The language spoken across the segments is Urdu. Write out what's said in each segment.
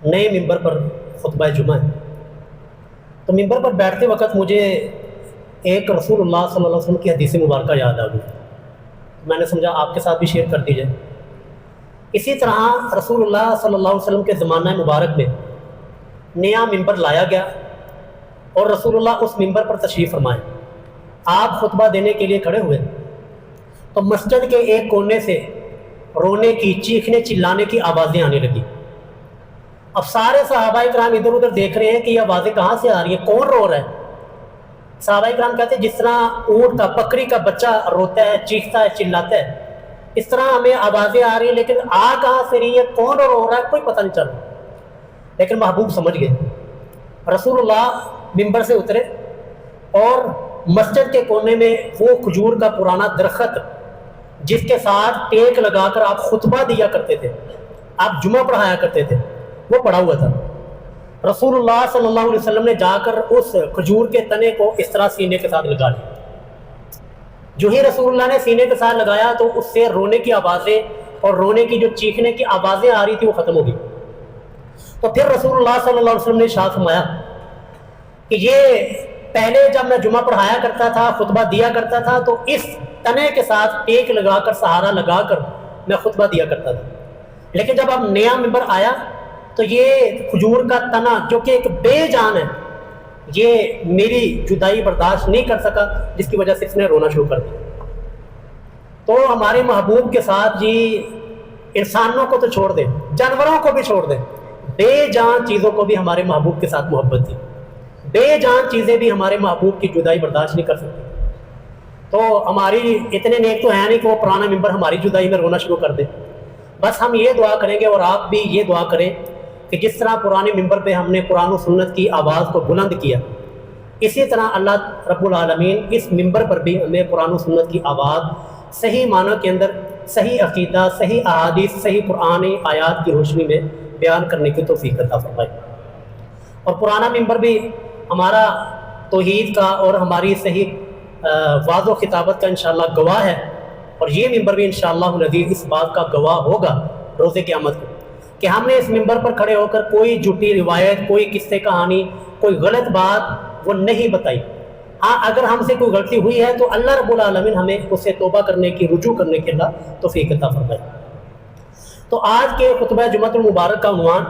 نئے ممبر پر خطبہ جمعہ ہے، تو ممبر پر بیٹھتے وقت مجھے ایک رسول اللہ صلی اللہ علیہ وسلم کی حدیث مبارکہ یاد آ گئی، میں نے سمجھا آپ کے ساتھ بھی شیئر کر دی جائے۔ اسی طرح رسول اللہ صلی اللہ علیہ وسلم کے زمانہ مبارک میں نیا ممبر لایا گیا اور رسول اللہ اس ممبر پر تشریف فرمائے۔ آپ خطبہ دینے کے لیے کھڑے ہوئے تو مسجد کے ایک کونے سے رونے کی، چیخنے چلانے کی آوازیں آنے لگی۔ اب سارے صحابہ کرام ادھر ادھر دیکھ رہے ہیں کہ یہ آوازیں کہاں سے آ رہی ہیں، کون رو رہا ہے؟ صحابہ کرام کہتے ہیں جس طرح اونٹ کا، بکری کا بچہ روتا ہے، چیختا ہے، چلاتا ہے، اس طرح ہمیں آوازیں آ رہی ہیں، لیکن آ کہاں سے رہی ہے، کون رو رہا ہے، کوئی پتہ نہیں چل رہا۔ لیکن محبوب سمجھ گئے۔ رسول اللہ ممبر سے اترے اور مسجد کے کونے میں وہ کھجور کا پرانا درخت جس کے ساتھ ٹیک لگا کر آپ خطبہ دیا کرتے تھے، آپ جمعہ پڑھایا کرتے تھے، وہ پڑا ہوا تھا۔ رسول اللہ صلی اللہ علیہ وسلم نے جا کر اس کھجور کے تنے کو اس طرح سینے کے ساتھ لگا لیا۔ جو ہی رسول اللہ نے سینے کے ساتھ لگایا تو اس سے رونے کی آوازیں اور رونے کی جو چیخنے کی آوازیں آ رہی تھی وہ ختم ہو گئی۔ تو پھر رسول اللہ صلی اللہ علیہ وسلم نے ارشاد فرمایا کہ یہ پہلے جب میں جمعہ پڑھایا کرتا تھا، خطبہ دیا کرتا تھا، تو اس تنے کے ساتھ ٹیک لگا کر، سہارا لگا کر میں خطبہ دیا کرتا تھا، لیکن جب اب نیا ممبر آیا تو یہ کھجور کا تنا جو کہ ایک بے جان ہے، یہ میری جدائی برداشت نہیں کر سکا، جس کی وجہ سے اس نے رونا شروع کر دیا۔ تو ہمارے محبوب کے ساتھ جی انسانوں کو تو چھوڑ دیں، جانوروں کو بھی چھوڑ دیں، بے جان چیزوں کو بھی ہمارے محبوب کے ساتھ محبت تھی۔ بے جان چیزیں بھی ہمارے محبوب کی جدائی برداشت نہیں کر سکتی۔ تو ہماری اتنے نیک تو ہیں نہیں کہ وہ پرانا ممبر ہماری جدائی میں رونا شروع کر دے۔ بس ہم یہ دعا کریں گے اور آپ بھی یہ دعا کریں کہ جس طرح پرانے ممبر پہ ہم نے قرآن و سنت کی آواز کو بلند کیا، اسی طرح اللہ رب العالمین اس ممبر پر بھی ہمیں قرآن و سنت کی آواز صحیح معنی کے اندر، صحیح عقیدہ، صحیح احادیث، صحیح قرآنی آیات کی روشنی میں بیان کرنے کی توفیق عطا فرمائے۔ اور پرانا ممبر بھی ہمارا توحید کا اور ہماری صحیح واضح و خطابت کا انشاءاللہ گواہ ہے، اور یہ ممبر بھی انشاءاللہ العزیز اس بات کا گواہ ہوگا روز قیامت کو کہ ہم نے اس ممبر پر کھڑے ہو کر کوئی جھوٹی روایت، کوئی قصے کہانی، کوئی غلط بات وہ نہیں بتائی۔ ہاں اگر ہم سے کوئی غلطی ہوئی ہے تو اللہ رب العالمین ہمیں اسے توبہ کرنے کی، رجوع کرنے کی اللہ توفیق عطا فرمائے۔ تو آج کے خطبہ جمعۃ المبارک کا عنوان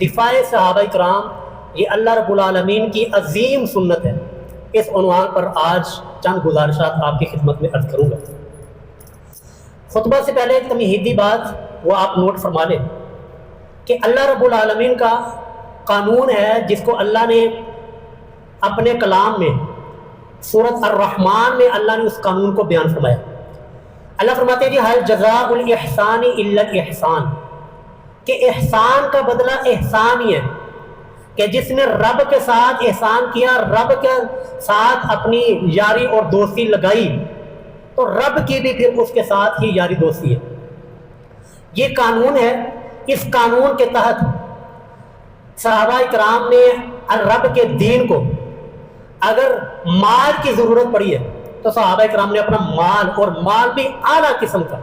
دفاع صحابہ کرام، یہ اللہ رب العالمین کی عظیم سنت ہے۔ اس عنوان پر آج چند گزارشات آپ کی خدمت میں عرض کروں گا۔ خطبہ سے پہلے ایک تمہیدی بات وہ آپ نوٹ فرما لیں کہ اللہ رب العالمین کا قانون ہے جس کو اللہ نے اپنے کلام میں سورۃ الرحمن میں اللہ نے اس قانون کو بیان فرمایا۔ اللہ فرماتے ہیں کہ حل جزاء الاحسان الا الاحسان، کہ احسان کا بدلہ احسان ہی ہے، کہ جس نے رب کے ساتھ احسان کیا، رب کے ساتھ اپنی یاری اور دوستی لگائی، تو رب کی بھی پھر اس کے ساتھ ہی یاری دوستی ہے۔ یہ قانون ہے۔ اس قانون کے تحت صحابہ کرام نے رب کے دین کو، اگر مال کی ضرورت پڑی ہے تو صحابہ کرام نے اپنا مال، اور مال بھی اعلیٰ قسم کا،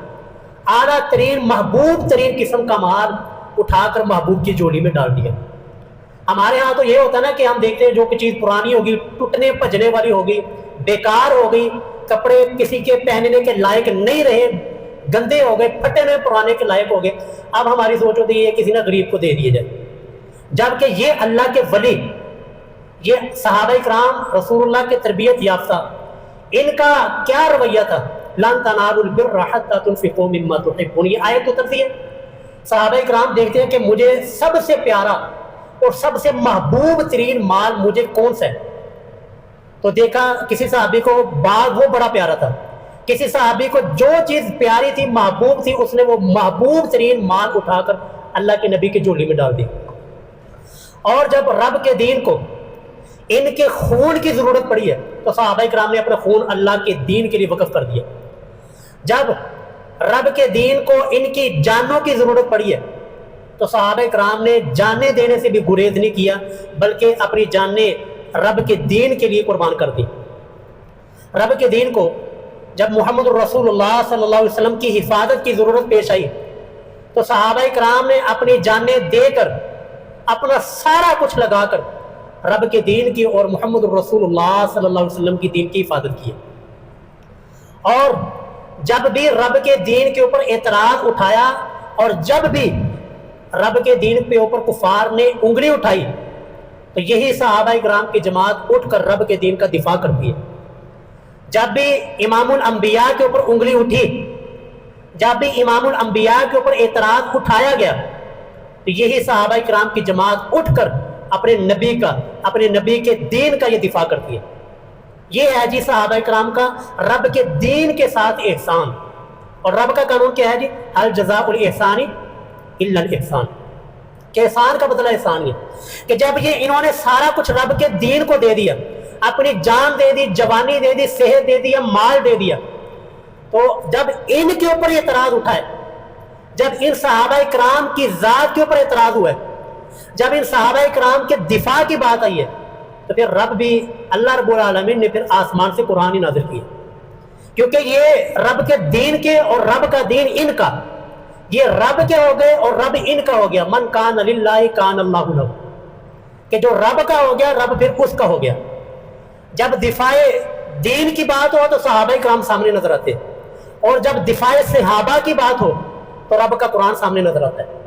اعلیٰ ترین، محبوب ترین قسم کا مال اٹھا کر محبوب کی جوڑی میں ڈال دیا۔ ہمارے ہاں تو یہ ہوتا ہے نا کہ ہم دیکھتے ہیں جو کہ چیز پرانی ہوگی، ٹوٹنے پجنے والی ہوگی، بیکار ہو گئی، کپڑے کسی کے پہننے کے لائق نہیں رہے، گندے ہو گئے، پھٹے ہوئے پرانے کے لائق ہو گئے، اب ہماری سوچ ہوتی ہے کسی نہ غریب کو دے دیے جائے۔ جبکہ یہ اللہ کے ولی، یہ صحابہ کرام رسول اللہ کے تربیت یافتہ، ان کا کیا رویہ تھا؟ لن تنالوا البر حتى تنفقوا مما تحبون، یہ آیت اترتی ہے۔ صحابہ کرام دیکھتے ہیں کہ مجھے سب سے پیارا اور سب سے محبوب ترین مال مجھے کون سا ہے؟ تو دیکھا کسی صحابی کو باغ وہ بڑا پیارا تھا، کسی صحابی کو جو چیز پیاری تھی، محبوب تھی، اس نے وہ محبوب ترین مال اٹھا کر اللہ کے نبی کی جولی میں ڈال دی۔ اور جب رب کے دین کو ان کے خون کی ضرورت پڑی ہے تو صحابہ کرام نے اپنا خون اللہ کے دین کے لیے وقف کر دیا۔ جب رب کے دین کو ان کی جانوں کی ضرورت پڑی ہے تو صحابہ کرام نے جانیں دینے سے بھی گریز نہیں کیا، بلکہ اپنی جانیں رب کے دین کے لیے قربان کر دی۔ رب کے دین کو جب محمد رسول اللہ صلی اللہ علیہ وسلم کی حفاظت کی ضرورت پیش آئی تو صحابہ کرام نے اپنی جانیں دے کر اپنا سارا کچھ لگا کر رب کے دین کی اور محمد الرسول اللہ صلی اللہ علیہ وسلم کی دین کی حفاظت کی ہے۔ اور جب بھی رب کے دین کے اوپر اعتراض اٹھایا اور جب بھی رب کے دین کے اوپر کفار نے انگلی اٹھائی تو یہی صحابہ کرام کی جماعت اٹھ کر رب کے دین کا دفاع کرتی ہے۔ جب بھی امام الانبیاء کے اوپر انگلی اٹھی، جب بھی امام الانبیاء کے اوپر اعتراض اٹھایا گیا تو یہی صحابہ کرام کی جماعت اٹھ کر اپنے نبی کے دین کا یہ دفاع کرتی ہے۔ یہ ہے جی صحابہ کرام کا رب کے دین کے ساتھ احسان۔ اور رب کا قانون کیا ہے جی؟ هل جزاء الاحسان الا الاحسان، کہ احسان کا بدلہ احسان ہے کہ جب یہ انہوں نے سارا کچھ رب کے دین کو دے دیا، اپنی جان دے دی، جوانی دے دی، صحت دے دیا، مال دے دیا، تو جب ان کے اوپر اعتراض اٹھائے، جب ان صحابہ کرام کی ذات کے اوپر اعتراض ہوا ہے، جب ان صحابہ کرام کے دفاع کی بات آئی ہے، تو پھر رب بھی اللہ رب العالمین نے پھر آسمان سے قرآن ہی نازل کیا، کیونکہ یہ رب کے دین کے اور رب کا دین ان کا، یہ رب کے ہو گئے اور رب ان کا ہو گیا۔ من کان للہ کان اللہ لہ، کہ جو رب کا ہو گیا رب پھر اس کا ہو گیا۔ جب دفاع دین کی بات ہو تو صحابہ کرام سامنے نظر آتے، اور جب دفاع صحابہ کی بات ہو تو رب کا قرآن سامنے نظر آتا ہے۔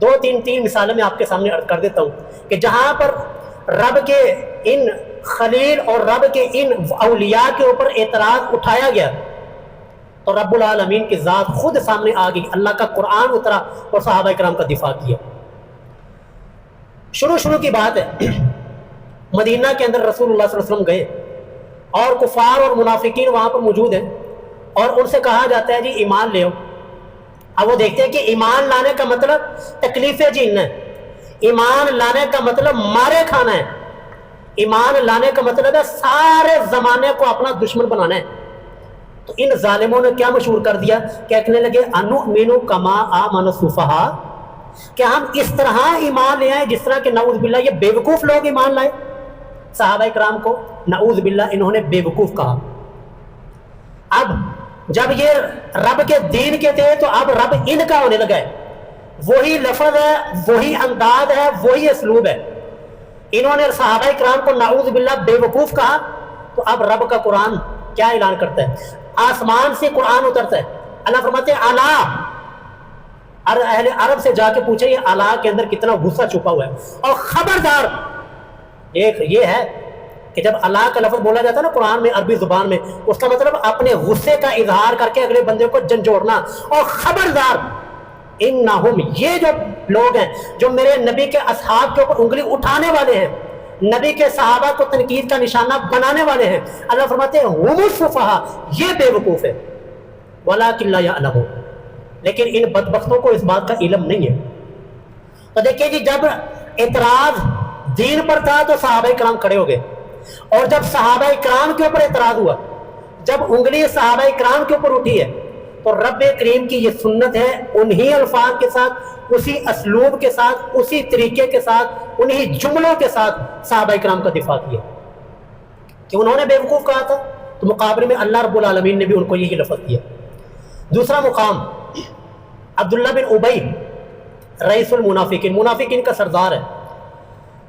دو تین مثالیں میں آپ کے سامنے عرض کر دیتا ہوں کہ جہاں پر رب کے ان خلیل اور رب کے ان اولیاء کے اوپر اعتراض اٹھایا گیا تو رب العالمین کی ذات خود سامنے آ گئی، اللہ کا قرآن اترا اور صحابہ کرام کا دفاع کیا۔ شروع کی بات ہے، مدینہ کے اندر رسول اللہ صلی اللہ علیہ وسلم گئے اور کفار اور منافقین وہاں پر موجود ہیں، اور ان سے کہا جاتا ہے جی ایمان لے آؤ۔ اب وہ دیکھتے ہیں کہ ایمان لانے کا مطلب تکلیفیں جھیلنا ہے، ایمان لانے کا مطلب مارے کھانا ہے، ایمان لانے کا مطلب ہے سارے زمانے کو اپنا دشمن بنانا ہے۔ تو ان ظالموں نے کیا مشہور کر دیا، کہنے لگے انؤمن کما آمن السفہاء، کہ ہم اس طرح ایمان لے آئے جس طرح کہ نعوذ باللہ یہ بے وقوف لوگ ایمان لائے۔ صحابہ کرام کو نعوذ باللہ انہوں نے بے وقوف کہا۔ اب جب یہ رب کے دین کے تھے تو اب رب ان کا ہونے لگا ہے، وہی لفظ ہے، وہی انداز ہے، وہی اسلوب ہے۔ انہوں نے صحابہ کرام کو نعوذ باللہ بے وقوف کہا، تو اب رب کا قرآن کیا اعلان کرتا ہے؟ آسمان سے قرآن اترتا ہے، اللہ فرماتے ہیں الا، اہل عرب سے جا کے پوچھیں یہ الا کے اندر کتنا غصہ چھپا ہوا ہے، اور خبردار ایک یہ ہے کہ جب اللہ کا لفظ بولا جاتا ہے نا قرآن میں عربی زبان میں، اس کا مطلب اپنے غصے کا اظہار کر کے اگلے بندے کو جھنجھوڑنا، اور خبردار انہم، یہ جو لوگ ہیں جو میرے نبی کے اصحاب کے اوپر انگلی اٹھانے والے ہیں، نبی کے صحابہ کو تنقید کا نشانہ بنانے والے ہیں، اللہ فرماتے ہیں ہم السفہاء، یہ بے وقوف ہے، ولکن لا یعلمون، لیکن ان بدبختوں کو اس بات کا علم نہیں ہے۔ تو دیکھیے جی جب اعتراض دین پر تھا تو صحابہ کرام کھڑے ہو گئے، اور جب صحابہ کرام کے اوپر اعتراض ہوا، جب انگلی صحابہ کرام کے اوپر اٹھی ہے تو رب کریم کی یہ سنت ہے انہی الفاظ کے ساتھ، اسی اسلوب کے ساتھ، اسی طریقے کے ساتھ، انہی جملوں کے ساتھ صحابہ کرام کا دفاع کیا کہ انہوں نے بے وقوف کہا تھا، تو مقابلے میں اللہ رب العالمین نے بھی ان کو یہی لفظ دیا۔ دوسرا مقام عبداللہ بن ابی رئیس المنافقین، منافقین کا سردار ہے،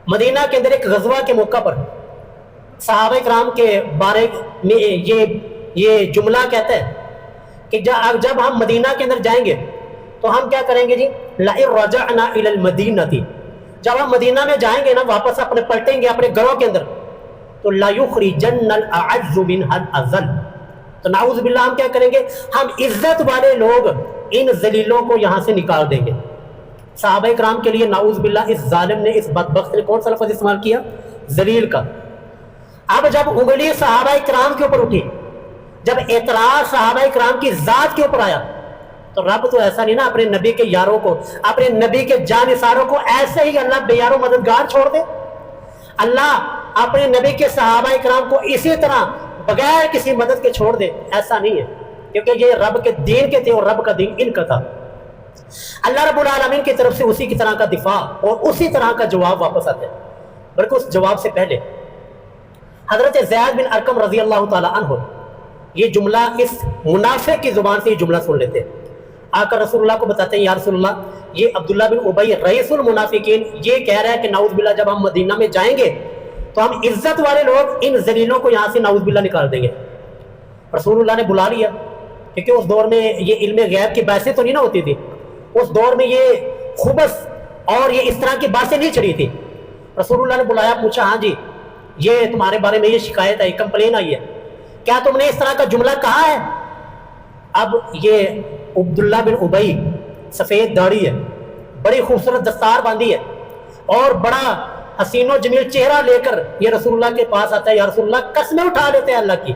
مدینہ کے اندر ایک غزوہ کے موقع پر صحابہ کرام کے بارے میں یہ جملہ کہتا ہے کہ جب ہم مدینہ کے اندر جائیں گے تو ہم کیا کریں گے جی، لَئِن رَجَعْنَا إِلَى الْمَدِينَةِ، جب ہم مدینہ میں جائیں گے نا، واپس اپنے پلٹیں گے اپنے گھروں کے اندر، تو لَيُخْرِجَنَّ الْأَعَزُّ مِنْهَا الْأَذَلَّ، تو نعوذ باللہ ہم کیا کریں گے، ہم عزت والے لوگ ان ذلیلوں کو یہاں سے نکال دیں گے۔ صحابہ کرام کے لیے نعوذ باللہ اس ظالم نے، اس بدبخت نے کون سا لفظ استعمال کیا؟ ذلیل کا۔ اب جب انگلی صحابہ کرام کے اوپر اٹھی، جب اعتراض صحابہ کرام کی ذات کے اوپر آیا، تو رب تو ایسا نہیں نا اپنے نبی کے یاروں کو، اپنے نبی کے جانثاروں کو ایسے ہی اللہ بے یار و مددگار چھوڑ دے۔ اللہ اپنے نبی کے صحابہ کرام کو اسی طرح بغیر کسی مدد کے چھوڑ دے، ایسا نہیں ہے، کیونکہ یہ رب کے دین کے تھے اور رب کا دین ان کا تھا۔ اللہ رب العالمین کی طرف سے اسی کی طرح کا دفاع اور اسی طرح کا جواب واپس آتا ہے، بلکہ اس جواب سے پہلے حضرت زید بن ارقم رضی اللہ تعالی عنہ یہ جملہ اس منافق کی زبان سے یہ جملہ سن لیتے ہیں، آ کر رسول اللہ کو بتاتے ہیں یا رسول اللہ یہ عبداللہ بن ابی رئیس المنافقین یہ کہہ رہا ہے کہ نعوذ باللہ جب ہم مدینہ میں جائیں گے تو ہم عزت والے لوگ ان ذلیلوں کو یہاں سے نعوذ باللہ نکال دیں گے. رسول اللہ نے بلا لیا کیونکہ اس دور میں یہ علم غیب کی بحثیں تو نہیں نہ ہوتی تھی. اس دور میں یہ خبث اور یہ اس طرح کی باتیں نہیں چلی تھی. رسول اللہ نے بلایا, پوچھا ہاں جی یہ تمہارے بارے میں یہ شکایت ہے, کمپلین آئی ہے, کیا تم نے اس طرح کا جملہ کہا ہے؟ اب یہ عبداللہ بن ابی سفید داڑھی ہے, بڑی خوبصورت دستار باندھی ہے اور بڑا حسین و جمیل چہرہ لے کر یہ رسول اللہ کے پاس آتا ہے. یا رسول اللہ قسمیں اٹھا لیتے ہیں اللہ کی,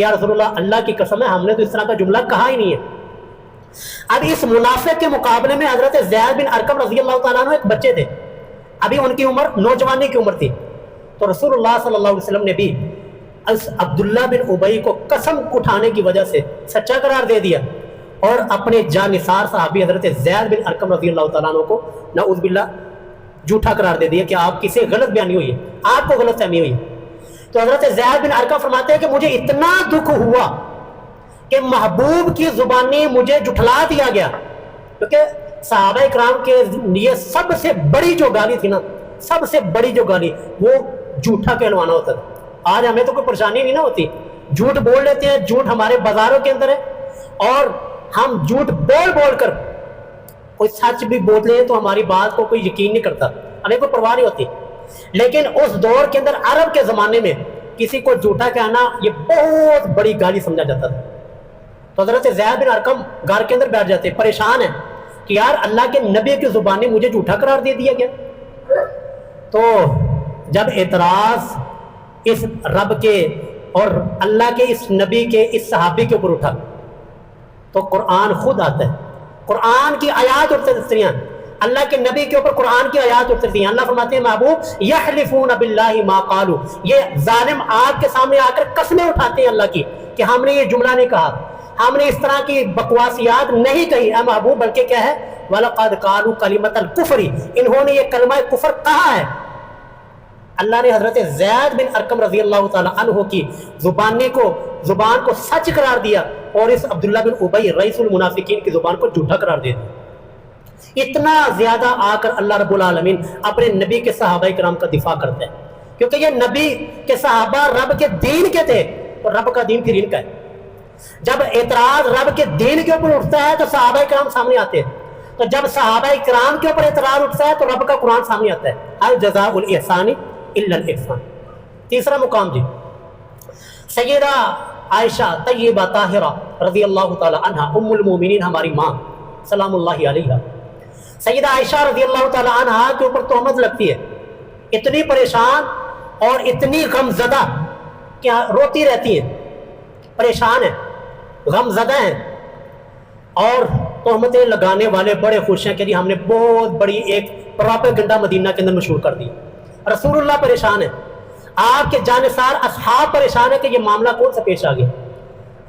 یا رسول اللہ اللہ کی قسم ہے ہم نے تو اس طرح کا جملہ کہا ہی نہیں ہے. اب اس منافق کے مقابلے میں حضرت زید بن ارقم رضی اللہ تعالیٰ عنہ ایک بچے تھے, ابھی ان کی عمر نوجوانی کی عمر تھی. تو رسول اللہ صلی اللہ علیہ وسلم نے بھی عبداللہ بن ابی کو قسم اٹھانے کی وجہ سے سچا قرار دے دیا اور اپنے جانثار صحابی حضرت زید بن ارقم رضی اللہ تعالیٰ عنہ کو نعوذ باللہ جھوٹا قرار دے دیا کہ آپ کی سے غلط بیانی ہوئی ہے, آپ کو غلط فہمی ہوئی ہے. تو حضرت زید بن ارقم فرماتے ہیں کہ مجھے اتنا دکھ ہوا کہ محبوب کی زبانی مجھے جھٹلا دیا گیا, کیونکہ صحابہ اکرام کے لیے سب سے بڑی جو گالی تھی نا, سب سے بڑی جو گالی وہ جھوٹا کہلوانا ہوتا تھا. آج ہمیں تو کوئی پریشانی نہیں نہ ہوتی, جھوٹ بول لیتے ہیں, جھوٹ ہمارے بازاروں کے اندر ہے اور ہم جھوٹ بول بول کر کوئی سچ بھی بول لیں تو ہماری بات کو کوئی یقین نہیں کرتا, ہمیں کوئی پرواہ نہیں ہوتی. لیکن اس دور کے اندر عرب کے زمانے میں کسی کو جھوٹا کہنا یہ بہت بڑی گالی سمجھا جاتا تھا. تو حضرت زید بن ارقم گھر کے اندر بیٹھ جاتے, پریشان ہیں کہ یار اللہ کے نبی کی زبانی مجھے جھوٹا قرار دے دیا گیا. تو جب اعتراض اس رب کے اور اللہ کے اس نبی کے اس صحابی کے اوپر اٹھا تو قرآن خود آتا ہے, قرآن کی آیات اترتی ہیں, اللہ کے نبی کے اوپر قرآن کی آیات اترتی ہیں. اللہ فرماتے ہیں محبوب یحلفون باللہ ما قالوا, یہ ظالم آپ کے سامنے آ کر قسمیں اٹھاتے ہیں اللہ کی کہ ہم نے یہ جملہ نہیں کہا, ہم نے اس طرح کی بکواسیات نہیں کہی اے محبوب, بلکہ کیا ہے وَلَقَدْ قَالُوا كَلِمَةَ الْكُفْرِ, انہوں نے یہ کلمہ کفر کہا ہے. اللہ نے حضرت زید بن ارقم رضی اللہ تعالیٰ عنہ کی زبان کو سچ قرار دیا اور اس عبداللہ بن ابی رئیس المنافقین کی زبان کو جھوٹا قرار دیا. اتنا زیادہ آ کر اللہ رب العالمین اپنے نبی کے صحابہ کرام کا دفاع کرتے ہیں, کیونکہ یہ نبی کے صحابہ رب کے دین کے تھے اور رب کا دین پھر ان کا ہے. جب اعتراض رب کے دین کے اوپر اٹھتا ہے تو صحابہ کرام سامنے آتے ہیں, تو جب صحابہ کرام کے اوپر اعتراض اٹھتا ہے تو رب کا قرآن سامنے آتا ہے, الجزاء الاحسان الا الاحسان. تیسرا مقام جی سیدہ عائشہ طیبہ طاہرہ رضی اللہ تعالی عنہ ام المومنین, ہماری ماں سلام اللہ علیہا. سیدہ عائشہ رضی اللہ تعالی عنہ کے اوپر تہمت لگتی ہے, اتنی پریشان اور اتنی غم زدہ کہ روتی رہتی ہیں, پریشان ہیں, غم زدہ ہیں اور تہمتیں لگانے والے بڑے خوش ہیں کہ جی ہم نے بہت بڑی ایک پراپیگنڈا مدینہ کے اندر مشہور کر دی. رسول اللہ پریشان ہے, آپ کے جانثار اصحاب پریشان ہے کہ یہ معاملہ کون سا پیش آ گیا.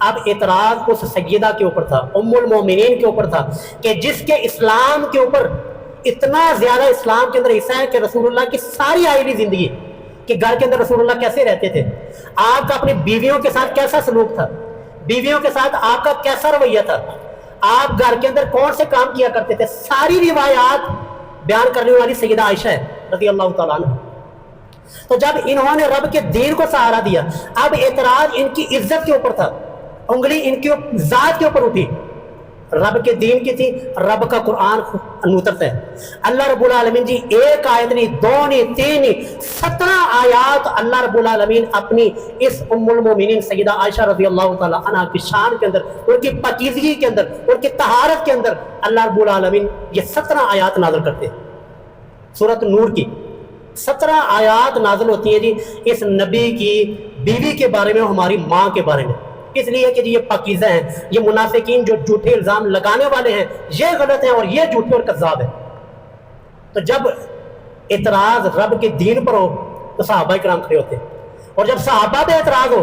اب اعتراض اس سیدہ کے اوپر تھا, ام المومنین کے اوپر تھا, کہ جس کے اسلام کے اوپر اتنا زیادہ اسلام کے اندر حصہ ہے کہ رسول اللہ کی ساری آئلی زندگی کہ گھر کے اندر رسول اللہ کیسے رہتے تھے, آپ کا اپنی بیویوں کے ساتھ کیسا سلوک تھا, بیویوں کے ساتھ آپ کا کیسا رویہ تھا, آپ گھر کے اندر کون سے کام کیا کرتے تھے, ساری روایات بیان کرنے والی سیدہ عائشہ ہے رضی اللہ تعالیٰ عنہ. تو جب انہوں نے رب کے دین کو سہارا دیا, اب اعتراض ان کی عزت کے اوپر تھا, انگلی ان کی ذات کے اوپر اٹھی, رب کے دین کی تھی, رب کا قرآن اترتا ہے. اللہ رب العالمین جی ایک آیت نہیں, دو نہیں, تین نہیں, 17 آیات اللہ رب العالمین اپنی اس ام المومنین سیدہ عائشہ رضی اللہ تعالی عنہ کی شان کے اندر, ان کی پاکیزگی کے اندر, ان کی طہارت کے اندر اللہ رب العالمین یہ 17 آیات نازل کرتے ہیں. سورۃ نور کی 17 آیات نازل ہوتی ہیں جی اس نبی کی بیوی کے بارے میں, ہماری ماں کے بارے میں, اس لیے کہ یہ پاکیزہ ہیں. یہ منافقین جو جھوٹے الزام لگانے والے ہیں یہ غلط ہیں اور یہ جھوٹے اور کذاب ہیں. تو جب اعتراض رب کے دین پر ہو تو صحابہ کرام کھڑے ہوتے ہیں, اور جب صحابہ پہ اعتراض ہو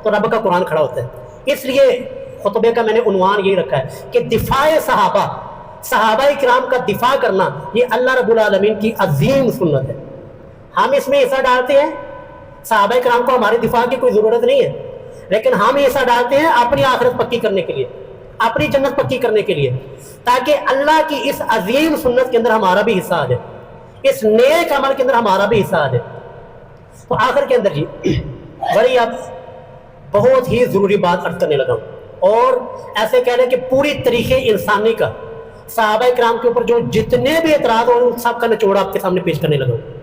تو رب کا قرآن کھڑا ہوتا ہے. اس لیے خطبے کا میں نے عنوان یہی رکھا ہے کہ دفاع صحابہ, صحابہ کرام کا دفاع کرنا یہ اللہ رب العالمین کی عظیم سنت ہے. ہم اس میں حصہ ڈالتے ہیں, صحابہ کرام کو ہمارے دفاع کی کوئی ضرورت نہیں ہے, لیکن ہم حصہ ڈالتے ہیں اپنی آخرت پکی کرنے کے لیے. اپنی جنت پکی کرنے کے لیے، تاکہ اللہ کی اس عظیم سنت کے اندر ہمارا بھی حصہ آ جائے، اس نیک عمل کے اندر ہمارا بھی حصہ آ جائے۔ تو آخر کے اندر جی بڑی اب بہت ہی ضروری بات عرض کرنے لگا ہوں، اور ایسے کہہ لیں کہ پوری تاریخ انسانی کا صحابہ کرام کے اوپر جو جتنے بھی اعتراض ہو ان سب کا نچوڑ آپ کے سامنے پیش کرنے لگا ہوں۔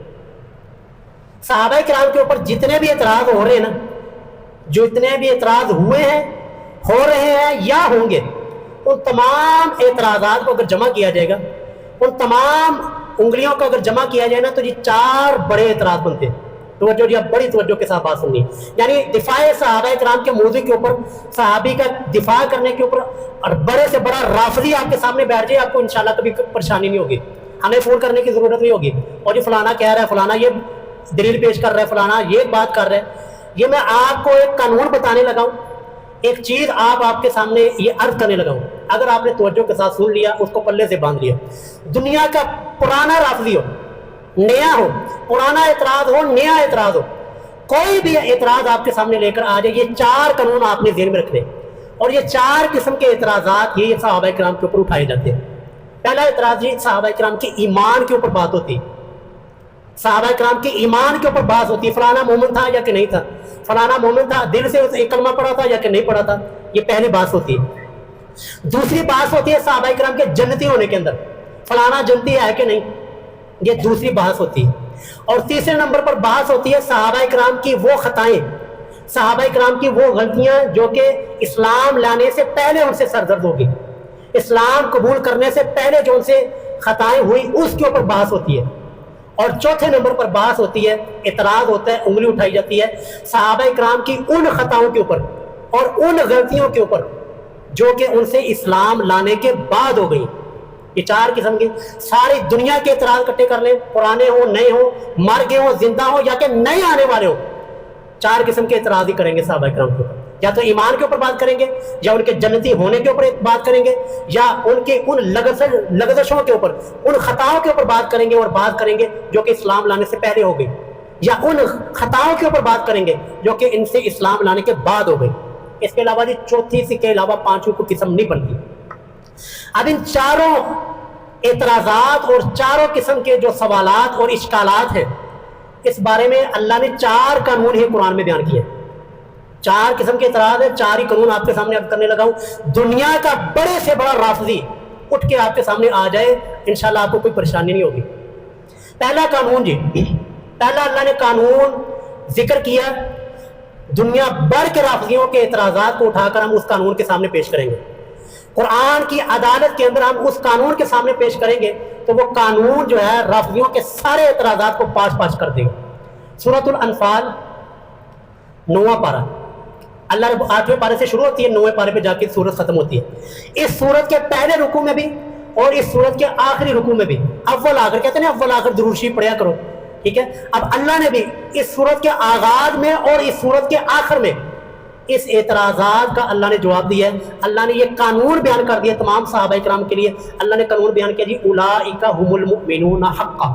صحابہ کرام کے اوپر جتنے بھی اعتراض ہو رہے ہیں نا، جو اتنے بھی اعتراض ہوئے ہیں، ہو رہے ہیں یا ہوں گے، ان تمام اعتراضات کو اگر جمع کیا جائے گا، ان تمام انگلیوں کو اگر جمع کیا جائے نا، تو یہ 4 بڑے اعتراض بنتے ہیں۔ توجہ جی، اب بڑی توجہ کے ساتھ بات سننی، یعنی دفاع صحابہ کرام کے موضوع کے اوپر، صحابی کا دفاع کرنے کے اوپر، اور بڑے سے بڑا رافضی آپ کے سامنے بیٹھ جائے، آپ کو انشاءاللہ کبھی پریشانی نہیں ہوگی، ہمیں فون کرنے کی ضرورت نہیں ہوگی، اور یہ فلانا کہہ رہا ہے، فلانا یہ دلیل پیش کر رہا ہے، فلانا یہ بات کر رہا ہے۔ یہ میں آپ کو ایک قانون بتانے لگا ہوں، ایک چیز آپ کے سامنے یہ عرض کرنے لگا ہوں، اگر آپ نے توجہ کے ساتھ سن لیا، اس کو پلے سے باندھ لیا، دنیا کا پرانا رافضی ہو، نیا ہو، پرانا اعتراض ہو، نیا اعتراض ہو، کوئی بھی اعتراض آپ کے سامنے لے کر آ جائے، یہ 4 قانون آپ نے ذہن میں رکھنے، اور یہ 4 قسم کے اعتراضات یہ صحابہ کرام کے اوپر اٹھائے جاتے ہیں۔ پہلا اعتراض یہ صحابہ کرام کے ایمان کے اوپر بات ہوتی ہے، صحابہ کرام کے ایمان کے اوپر بات ہوتی ہے، فلانا مومن تھا یا کہ نہیں تھا، فلانا مومن تھا دل سے ایک کلمہ پڑھا تھا یا کہ نہیں پڑھا تھا، یہ پہلی بات ہوتی ہے۔ دوسری بات ہوتی ہے صحابہ کرام کے جنتی ہونے کے اندر، فلانا جنتی ہے کہ نہیں، یہ دوسری بحث ہوتی ہے۔ اور تیسرے نمبر پر بحث ہوتی ہے صحابہ کرام کی وہ خطائیں، صحابہ کرام کی وہ غلطیاں جو کہ اسلام لانے سے پہلے ان سے سرزد ہوگی، اسلام قبول کرنے سے پہلے جو ان سے خطائیں ہوئی اس کے اوپر بحث ہوتی ہے۔ اور چوتھے نمبر پر بحث ہوتی ہے، اعتراض ہوتا ہے، انگلی اٹھائی جاتی ہے صحابہ کرام کی ان خطاؤں کے اوپر اور ان غلطیوں کے اوپر جو کہ ان سے اسلام لانے کے بعد ہو گئی۔ یہ 4 قسم کے، ساری دنیا کے اعتراض اکٹھے کر لیں، پرانے ہوں، نئے ہوں، مر گئے ہوں، زندہ ہوں، یا کہ نئے آنے والے ہوں، 4 قسم کے اعتراض ہی کریں گے صحابہ کرام کے اوپر، یا تو ایمان کے اوپر بات کریں گے، یا ان کے جنتی ہونے کے اوپر بات کریں گے، یا ان کے ان لغزشوں کے اوپر، ان خطاؤں کے اوپر بات کریں گے، اور بات کریں گے جو کہ اسلام لانے سے پہلے ہو گئی، یا ان خطاؤں کے اوپر بات کریں گے جو کہ ان سے اسلام لانے کے بعد ہو گئی۔ اس کے علاوہ یہ چوتھی سے کے علاوہ 5ویں کو قسم نہیں بنتی۔ اب ان 4 اعتراضات اور 4 قسم کے جو سوالات اور اشکالات ہیں، اس بارے میں اللہ نے 4 قانون ہی قرآن میں بیان کیے۔ 4 قسم کے اعتراض ہیں، 4 ہی قانون آپ کے سامنے اب کرنے لگا ہوں۔ دنیا کا بڑے سے بڑا رافضی اٹھ کے آپ کے سامنے آ جائے، انشاءاللہ آپ کو کوئی پریشانی نہیں ہوگی۔ پہلا قانون جی، پہلا اللہ نے قانون ذکر کیا، دنیا بھر کے رافضیوں کے اعتراضات کو اٹھا کر ہم اس قانون کے سامنے پیش کریں گے، قرآن کی عدالت کے اندر ہم اس قانون کے سامنے پیش کریں گے، تو وہ قانون جو ہے رافضیوں کے سارے اعتراضات کو پاش پاش کر دے گا۔ سورۃ الانفال 9واں پارہ، اللہ رب 8ویں پارے سے شروع ہوتی ہے، 9ویں پارے پہ جا کے سورت ختم ہوتی ہے۔ اس سورت کے پہلے رکوع میں بھی اور اس سورت کے آخری رکوع میں بھی اول آخر کہتے ہیں نا، اول آخر درود شریف پڑھیا کرو، ٹھیک ہے۔ اب اللہ نے بھی اس سورت کے آغاز میں اور اس سورت کے آخر میں اس اعتراضات کا اللہ نے جواب دیا ہے۔ اللہ نے یہ قانون بیان کر دیا تمام صحابہ کرام کے لیے، اللہ نے قانون بیان کیا جی، اولئک هم المؤمنون حقا۔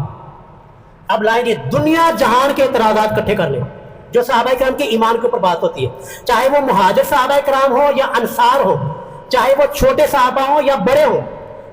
اب لائیں گے دنیا جہان کے اعتراضات اکٹھے کر لیں جو صحابہ کرام کے ایمان کے اوپر بات ہوتی ہے، چاہے وہ مہاجر صحابہ کرام ہو یا انصار ہو، چاہے وہ چھوٹے صحابہ ہوں یا بڑے ہوں،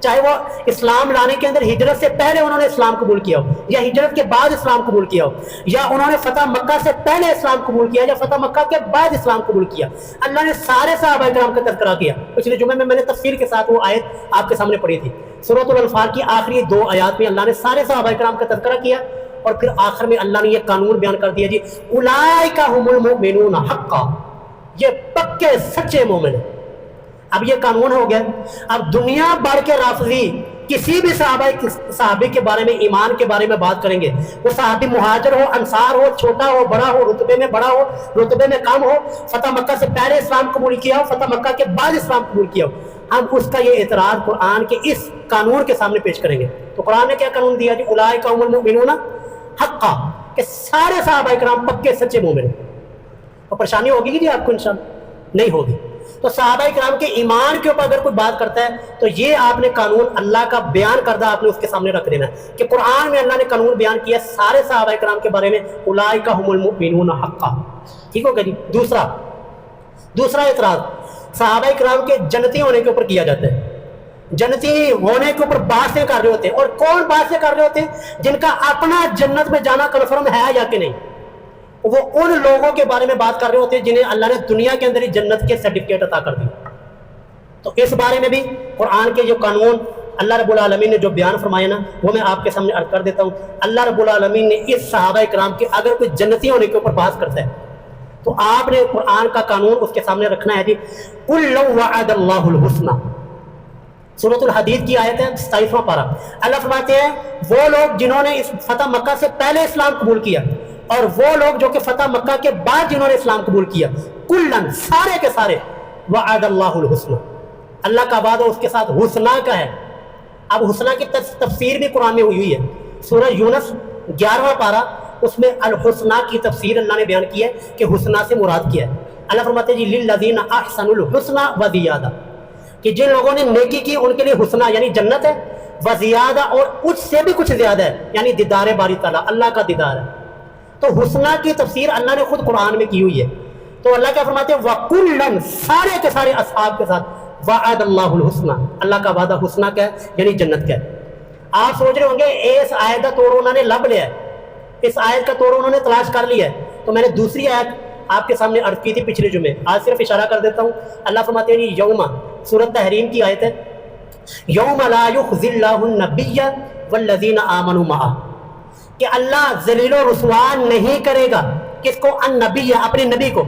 چاہے وہ اسلام لانے کے اندر ہجرت سے پہلے انہوں نے اسلام قبول کیا ہو یا ہجرت کے بعد اسلام قبول کیا ہو، یا انہوں نے فتح مکہ سے پہلے اسلام قبول کیا یا فتح مکہ کے بعد اسلام قبول کیا، اللہ نے سارے صحابہ کرام کا تذکرہ کیا۔ پچھلے جمعے میں نے تفصیل کے ساتھ وہ آیت آپ کے سامنے پڑھی تھی، سورۃ الانفال کی آخری 2 آیات میں اللہ نے سارے صحابہ کرام کا تذکرہ کیا، اور پھر آخر میں اللہ نے یہ قانون بیان کر دیا جی، اولئک هم المؤمنون حقا، یہ پکے سچے مومن ہیں۔ اب یہ قانون ہو گیا۔ اب دنیا بھر کے رافضی کسی بھی صحابی کے بارے میں، ایمان کے بارے میں بات کریں گے، وہ صحابی مہاجر ہو، انصار ہو، چھوٹا ہو، بڑا ہو، رتبے میں بڑا ہو، رتبے میں کم ہو، فتح مکہ سے پہلے اسلام قبول کیا ہو، فتح مکہ کے بعد اسلام قبول کیا ہو، ہم اس کا یہ اعتراض قرآن کے اس قانون کے سامنے پیش کریں گے۔ تو قرآن نے کیا قانون دیا جی، اولئک هم المؤمنون حقا، کہ سارے صحابہ کرام پکے سچے مومن ہیں۔ اور پریشانی ہوگی جی آپ کو؟ انشاءاللہ نہیں ہوگی۔ تو صحابہ کرام کے ایمان کے اوپر اگر کوئی بات کرتا ہے تو یہ آپ نے قانون اللہ کا بیان کردہ آپ نے اس کے سامنے رکھ دینا ہے کہ قرآن میں اللہ نے قانون بیان کیا سارے صحابہ کرام کے بارے میں، اولئک هم المؤمنون حقا، ٹھیک ہو گیا جی۔ دوسرا اعتراض، صحابہ کرام کے جنتی ہونے کے اوپر کیا جاتا ہے. جنتی ہونے کے اوپر بحثیں کر رہے ہوتے ہیں. اور کون بحثیں کر رہے ہوتے ہیں؟ جن کا اپنا جنت میں جانا کنفرم ہے یا کہ نہیں. وہ ان لوگوں کے بارے میں بات کر رہے ہوتے ہیں جنہیں اللہ نے دنیا کے اندر ہی جنت کے سرٹیفکیٹ عطا کر دی. تو اس بارے میں بھی قرآن کے جو قانون اللہ رب العالمین نے جو بیان فرمایا نا، وہ میں آپ کے سامنے عرض کر دیتا ہوں. اللہ رب العالمین نے اس صحابہ کرام کے اگر کوئی جنتی ہونے کے اوپر بحث کرتا ہے تو آپ نے قرآن کا قانون اس کے سامنے رکھنا ہے. جی قُلْ لَوْ وَعَدَ اللَّهُ الْحُسْنَى، سورۃ الحدید کی آیت ہے 27واں پارہ. اللہ فرماتے ہیں وہ لوگ جنہوں نے اس فتح مکہ سے پہلے اسلام قبول کیا اور وہ لوگ جو کہ فتح مکہ کے بعد جنہوں نے اسلام قبول کیا، کلن سارے کے سارے، وعد اللہ الحسنى، اللہ کا وعدہ اس کے ساتھ حسنہ کا ہے. اب حسنہ کی تفسیر بھی قرآن میں ہوئی ہے. سورہ یونس 11واں پارہ، اس میں الحسنہ کی تفسیر اللہ نے بیان کی ہے کہ حسنہ سے مراد کیا ہے. اللہ فرماتے ہیں جی للذین احسنوا الحسنى وزیادہ، کہ جن لوگوں نے نیکی کی ان کے لیے حسنہ یعنی جنت ہے، وزیادہ اور اس سے بھی کچھ زیادہ ہے یعنی دیدار باری تعالیٰ، اللہ کا دیدار ہے. تو حسنہ کی تفسیر اللہ نے خود قرآن میں کی ہوئی ہے. تو اللہ کیا فرماتے ہیں وَكُلًّا، سارے کے سارے اصحاب کے ساتھ، وعد اللہ الحسنى، اللہ کا وعدہ حسنہ کا ہے یعنی جنت کا ہے. آپ سوچ رہے ہوں گے اس آیت کا توڑ انہوں نے لب لیا ہے، اس آیت کا توڑ انہوں نے تلاش کر لیا ہے. تو میں نے دوسری آیت آپ کے سامنے عرض کی تھی پچھلے جمعے، آج صرف اشارہ کر دیتا ہوں. اللہ فرماتے ہیں یوم، سورۃ تحریم کی آیت ہے، یوم لا یخزی اللہ النبی والذین آمنوا معہ، کہ اللہ ذلیل و رسوا نہیں کرے گا کس کو؟ النبی، اپنے نبی کو،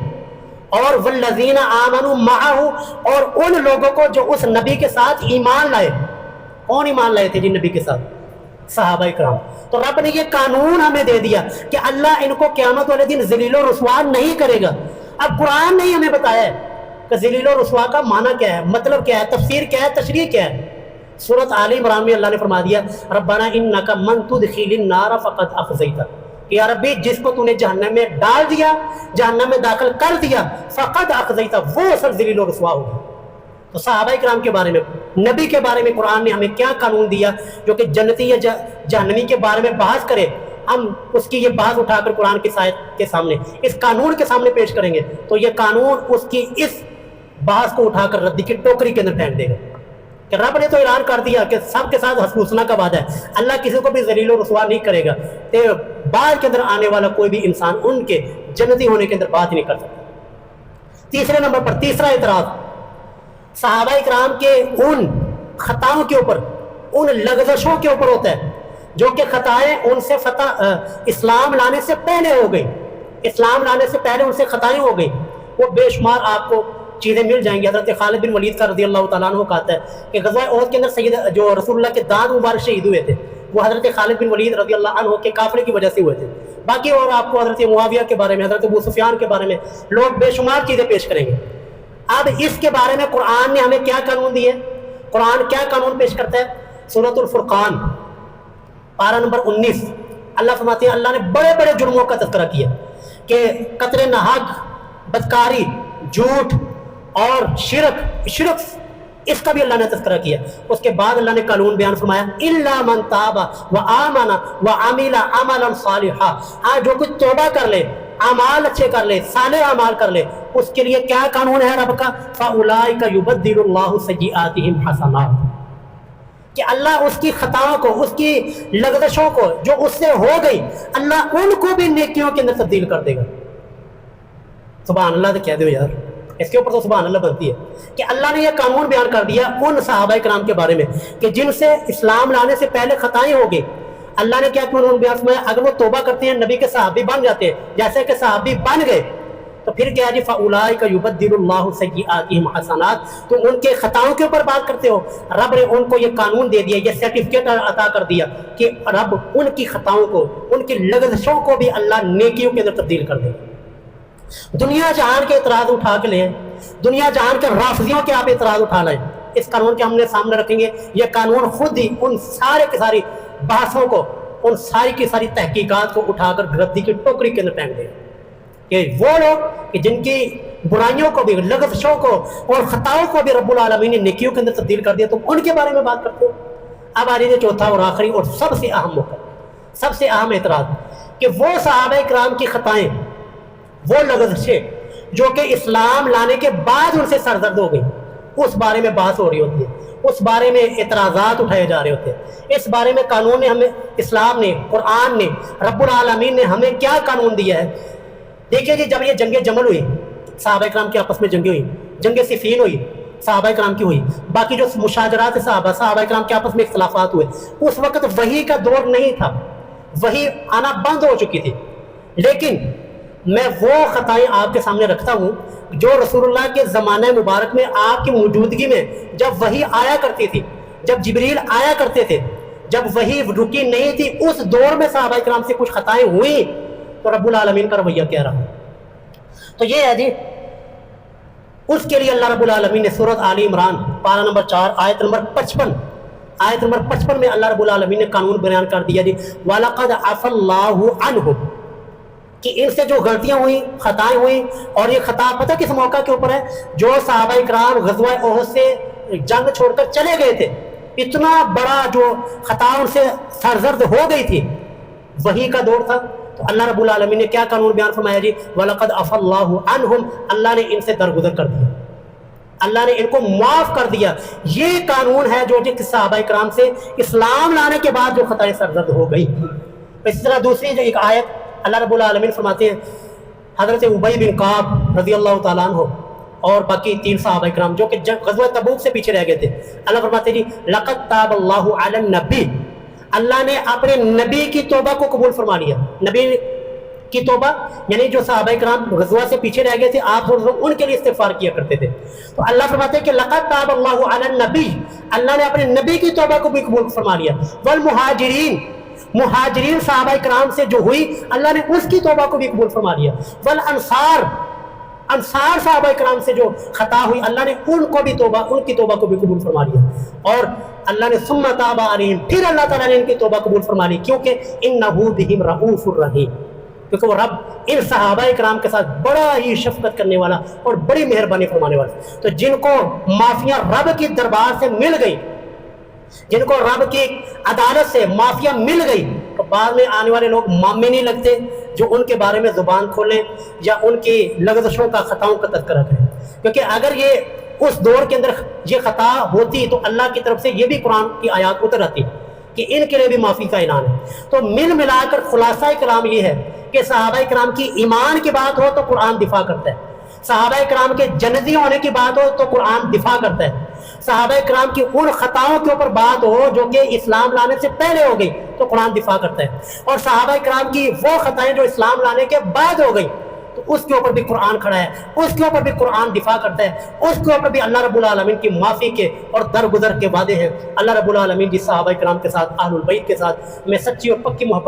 اور والذین آمنوا معہ، اور ان لوگوں کو جو اس نبی کے ساتھ ایمان لائے. کون ایمان لائے تھے جن نبی کے ساتھ؟ صحابہ کرام. تو رب نے یہ قانون ہمیں دے دیا کہ اللہ ان کو قیامت والے دن ذلیل و رسوا نہیں کرے گا. اب قرآن نے ہی ہمیں بتایا ہے کہ ذلیل و رسوا کا معنی کیا ہے، مطلب کیا ہے، تفسیر کیا ہے، تشریح کیا ہے. سورۃ آل عمران میں اللہ نے فرما دیا ربنا انک من تدخل النار فقد اخزیتہ، کہ یا ربی جس کو تو نے جہنم میں ڈال دیا، جہنم میں داخل کر دیا، فقد اخزیتہ، وہ اصل ذلیل و رسوا ہوگا. تو صحابہ کرام کے بارے میں، نبی کے بارے میں قرآن نے ہمیں کیا قانون دیا جو کہ جنتی یا جہنمی کے بارے میں بحث کرے، ہم اس کی یہ بات اٹھا کر قرآن کی آیت کے سامنے، اس قانون کے سامنے پیش کریں گے تو یہ قانون اس کی اس بحث کو اٹھا کر ردی کی ٹوکری کے اندر پھینک دے گا کہ رب نے تو اعلان کر دیا کہ سب کے ساتھ حسنہ کا وعدہ ہے، اللہ کسی کو بھی ذلیل و رسوا نہیں کرے گا. تو بعد کے اندر آنے والا کوئی بھی انسان ان کے جنتی ہونے کے اندر بات نہیں کر سکتا. تیسرے نمبر پر تیسرا اعتراض صحابہ کرام کے ان خطاؤں کے اوپر، ان لغزشوں کے اوپر ہوتا ہے جو کہ خطائیں ان سے اسلام لانے سے پہلے ہو گئی، اسلام لانے سے پہلے ان سے خطائیں ہو گئی. وہ بے شمار آپ کو چیزیں مل جائیں گی. حضرت خالد بن ولید کا رضی اللہ تعالیٰ عنہ کہتا ہے کہ غزوہ احد کے اندر سید جو رسول اللہ کے دانت مبارک شہید ہوئے تھے وہ حضرت خالد بن ولید رضی اللہ عنہ کے کافرے کی وجہ سے ہوئے تھے. باقی اور آپ کو حضرت معاویہ کے بارے میں، حضرت ابو سفیان کے بارے میں لوگ بے شمار چیزیں پیش کریں گے. اب اس کے بارے میں قرآن نے ہمیں کیا قانون دیے، قرآن کیا قانون پیش کرتا ہے؟ سورۃ الفرقان پارہ نمبر 19 اللہ فرماتے ہیں اللہ نے بڑے بڑے جرموں کا تذکرہ کیا کہ قتل ناحق، بدکاری، جھوٹ اور شرک اس کا بھی اللہ نے تذکرہ کیا. اس کے بعد اللہ نے قانون بیان فرمایا الا من تاب وآمن وعمل عملا صالحا، ہاں جو کچھ توبہ کر لے، اعمال اچھے کر لے، صالح اعمال کر لے، اس کے لیے کیا قانون ہے رب کا؟ فاولئک یبدل اللہ سیئاتہم حسنات، کہ اللہ اس کی خطاؤں کو، اس کی لغزشوں کو جو اس سے ہو گئی، اللہ ان کو بھی نیکیوں کے اندر تبدیل کر دے گا. سبحان اللہ تو کہہ دو یار، اس کے اوپر تو سبحان اللہ بنتی ہے کہ اللہ نے یہ قانون بیان کر دیا ان صحابہ کرام کے بارے میں کہ جن سے اسلام لانے سے پہلے خطائیں ہو گئی. اللہ نے کیا قانون بیان فرمایا؟ اگر وہ توبہ کرتے ہیں نبی کے صحابی بن جاتے ہیں، جیسے کہ صحابی بن گئے، تو پھر کیا جی فاولئک یبدل اللہ سیئاتہم حسنات، تو ان کے خطاؤں کے اوپر بات کرتے ہو. رب نے ان کو یہ قانون دے دیا، یہ سرٹیفکیٹ عطا کر دیا کہ رب ان کی خطاؤں کو، ان کی لغزشوں کو بھی اللہ نیکیوں کے اندر تبدیل کر دے. دنیا جہان کے اعتراض اٹھا کے لیں، دنیا جہان کے رافضیوں کے آپ اعتراض اٹھا لیں، اس قانون کے ہم نے سامنے رکھیں گے. یہ قانون خود ہی ان سارے کی ساری بحثوں کو، ان ساری کی ساری تحقیقات کو اٹھا کر گردی کی ٹوکری کے اندر پھینک دے کہ وہ لوگ کہ جن کی برائیوں کو بھی، لغزشوں کو اور خطاؤں کو بھی رب العالمین نے نیکیوں کے اندر تبدیل کر دیا، تو ان کے بارے میں بات کرتے ہو. اب آ رہی چوتھا اور آخری اور سب سے اہم موقع، سب سے اہم اعتراض کہ وہ صحابہ کرام کی خطائیں، وہ لغزشیں، جو کہ اسلام لانے کے بعد ان سے سرزد ہو گئی، اس بارے میں بحث ہو رہی ہوتی ہے، اس بارے میں اعتراضات اٹھائے جا رہے ہوتے ہیں، اس بارے میں قانون نے ہمیں، اسلام نے، قرآن نے، رب العالمین نے ہمیں کیا قانون دیا ہے۔ دیکھیے جی، جب یہ جنگ جمل ہوئی، صحابہ کرام کی آپس میں جنگیں ہوئی، جنگ صفین ہوئی صحابہ کرام کی ہوئی، باقی جو مشاجرات صحابہ کرام کے آپس میں اختلافات ہوئے، اس وقت وحی کا دور نہیں تھا، وحی آنا بند ہو چکی تھی، لیکن میں وہ خطائیں آپ کے سامنے رکھتا ہوں جو رسول اللہ کے زمانہ مبارک میں آپ کی موجودگی میں جب وحی آیا کرتی تھی، جب جبریل آیا کرتے تھے، جب وحی رکی نہیں تھی، اس دور میں صحابہ کرام سے کچھ خطائیں ہوئی تو رب العالمین کا رویہ کیا رہا۔ تو یہ ہے جی، اس کے لیے اللہ رب العالمین نے سورۃ آل عمران پارہ نمبر 4 آیت نمبر 55 میں اللہ رب العالمین نے قانون بیان کر دیا جی، وَلَقَدْ عَفَا اللَّهُ عَنْهُمْ، کہ ان سے جو غلطیاں ہوئیں، خطائیں ہوئیں، اور یہ خطا پتہ کس موقع کے اوپر ہے؟ جو صحابہ کرام غزوہ احد سے جنگ چھوڑ کر چلے گئے تھے، اتنا بڑا جو خطا ان سے سرزد ہو گئی تھی، وحی کا دور تھا، تو اللہ رب العالمین نے کیا قانون بیان فرمایا جی، وَلَقَدْ عَفَا اللَّهُ عَنْهُمْ، اللہ نے ان سے درگزر کر دیا، اللہ نے ان کو معاف کر دیا۔ یہ قانون ہے جو صحابہ کرام سے اسلام لانے کے بعد جو خطائیں سرزد ہو گئی۔ اسی طرح دوسری جو ایک آیت اللہ رب العالمین فرماتے ہیں، حضرت ابی بن کعب رضی اللہ تعالیٰ عنہ اور باقی 3 صحابہ کرام جو کہ غزوہ تبوک سے پیچھے رہ گئے تھے، اللہ فرماتے ہیں جی، لَقَدْ تَابَ اللَّهُ عَلَى النَّبِيِّ، اللہ نے اپنے نبی کی توبہ کو قبول فرما لیا۔ نبی کی توبہ یعنی جو صحابہ کرام غزوہ سے پیچھے رہ گئے تھے، آپ ان کے لیے استغفار کیا کرتے تھے، تو اللہ فرماتے ہیں کہ لَقَدْ تَابَ اللَّهُ عَلَى النَّبِيِّ، اللہ نے اپنے نبی کی توبہ کو بھی قبول فرما لیا، والمہاجرین، مہاجرین صحابہ کرام سے جو ہوئی اللہ نے اس کی توبہ کو بھی قبول فرما لیا، والانصار، انصار صحابہ کرام سے جو خطا ہوئی اللہ نے ان کو بھی توبہ، ان کی توبہ کو بھی قبول فرما لیا، اور اللہ نے ثم تاب علیہم، پھر اللہ تعالیٰ نے ان کی توبہ قبول فرما لی، کیونکہ انہ بہم رؤوف الرحیم، کیونکہ وہ رب ان صحابہ کرام کے ساتھ بڑا ہی شفقت کرنے والا اور بڑی مہربانی فرمانے والا۔ تو جن کو معافیاں رب کی دربار سے مل گئی، جن کو رب کی عدالت سے معافیاں مل گئی، تو بعد میں آنے والے لوگ معامے نہیں لگتے جو ان کے بارے میں زبان کھولیں یا ان کی لغزشوں کا، خطاؤں کا تذکرہ کریں، کیونکہ اگر یہ اس دور کے اندر یہ خطا ہوتی تو اللہ کی طرف سے یہ بھی قرآن کی آیات اتر آتی کہ ان کے لیے بھی معافی کا اعلان ہے۔ تو مل ملا کر خلاصہ کلام یہ ہے کہ صحابہ کرام کی ایمان کی بات ہو تو قرآن دفاع کرتا ہے، صحابہ کرام کے جنتی ہونے کی بات ہو تو قرآن دفاع کرتا ہے، صحابہ کرام کی ان خطاؤں کے اوپر بات ہو جو کہ اسلام لانے سے پہلے ہو گئی تو قرآن دفاع کرتا ہے، اور صحابہ کرام کی وہ خطائیں جو اسلام لانے کے بعد ہو گئی تو اس کے اوپر بھی قرآن کھڑا ہے، اس کے اوپر بھی قرآن دفاع کرتا ہے، اس کے اوپر بھی اللہ رب العالمین کی معافی کے اور درگزر کے وعدے ہیں۔ اللہ رب العالمین کی صحابہ کرام کے ساتھ، اہل البیت کے ساتھ میں سچی اور پکی محبت